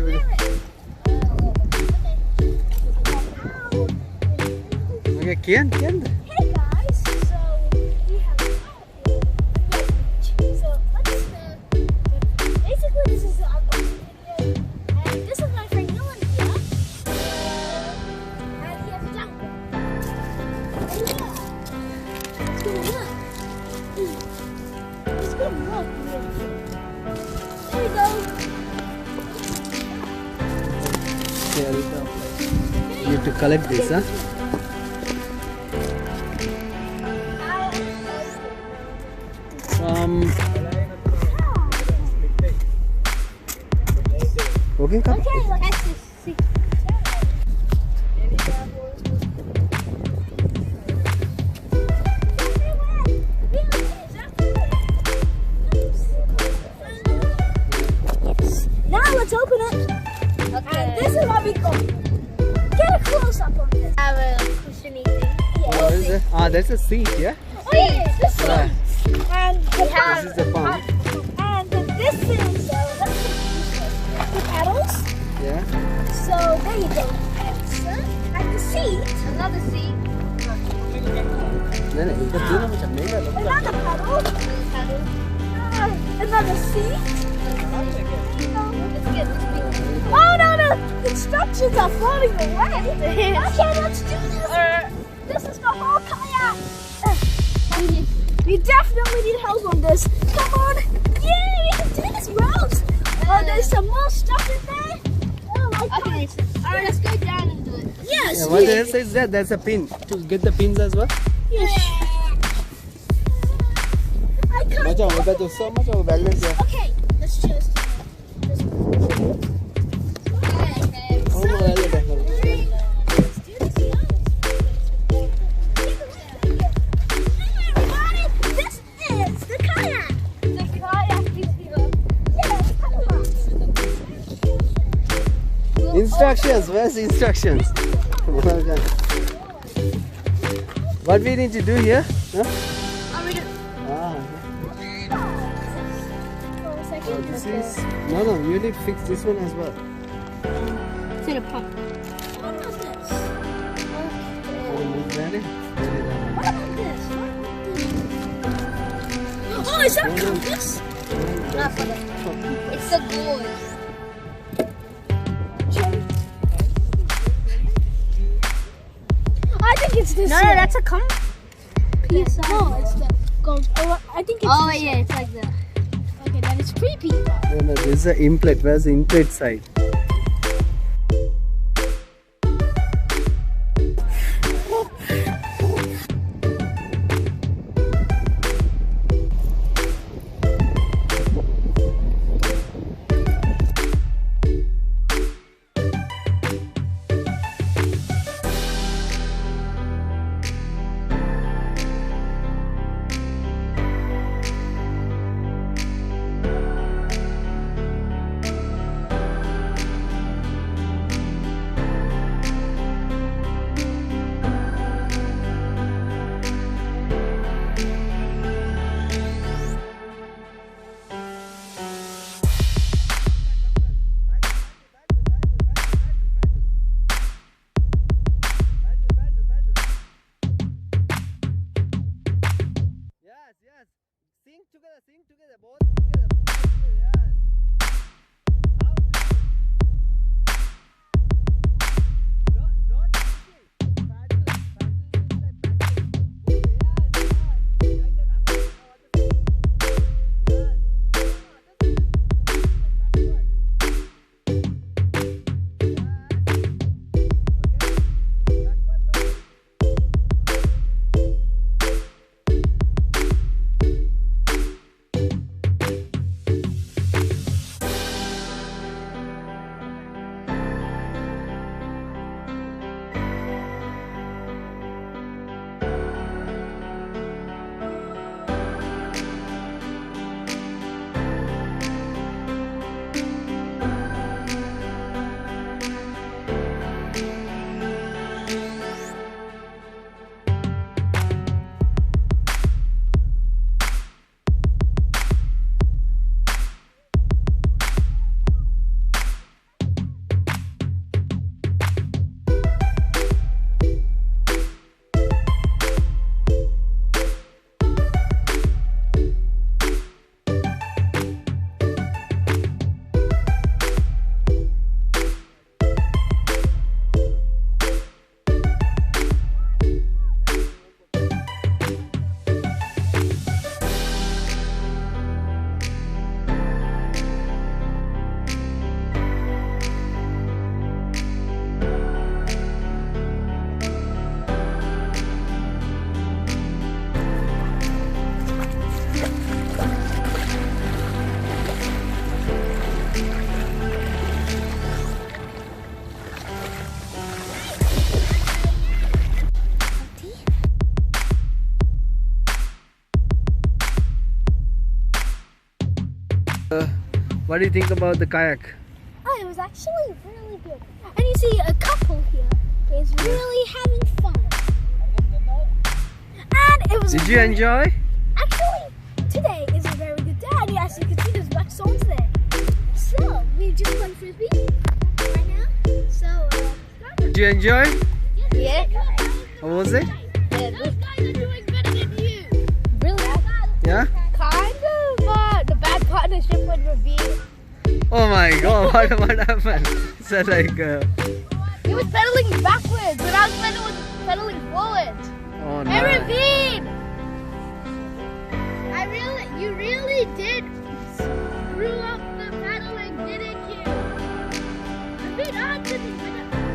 Okay, Kian. Hey guys, so we have so let's basically this is an unboxing video, and this is my friend Nolan here, and he has a jumper. Yeah, it's gonna work. It's gonna work. There we go. There we go. You have to collect this, huh? Okay, come. Okay, let's see. Now let's open it. Okay. And this is what we got. Get a close up on this. Have a cushiony thing. What is it? Ah, that's a seat, yeah? Oh yeah, this one. And we have, This is the pump. and this is the pedals. Yeah. So there you go. And the seat. Another seat. No, it's the tuna macam mega. Another pedal. Another seat. Oh no, the instructions are floating away. Okay, let's do this. This is the whole kayak. We definitely need help on this. Come on. Yeah, we can do this, bros. Oh, there's some more stuff in there. Oh my god. Okay, alright, let's go down and do it. Yes. Yeah, what else is that? There's a pin. To get the pins as well. Yes. I can't. Macam ubat tu so macam balance ya. Okay, let's just. Oh, boleh dah. Instructions. Where's the instructions? What we need to do here? Huh? I'll read it. Ah. Okay. Oh, this is no. You need to fix this one as well. It's in a pump. What about this? Move that in. What about this? Oh, is that a compass? Not for that. It's the gauze. I think it's this. No, way. that's a compass. Piece. No, it's the gold. Oh, I think it's. Oh this yeah, way. it's like that. Okay, then it's creepy. No, this is the inplate. Where's the inplate side? What do you think about the kayak? Oh, it was actually really good. And you see a couple here is really having fun. And it was. Did you enjoy? Actually, today is a very good day. And as you can see, there's black stones there. So we just played frisbee right now. So. Did you enjoy? Yeah. How was it? Those guys are doing better than you. Really? Yeah? Kind of, but the bad partnership would reveal. Oh my god, what happened? So like, He was pedaling backwards, but I was pedaling forwards. oh no. Hey, Ravine! You really did screw up the pedaling, didn't you? Ravine, answer me.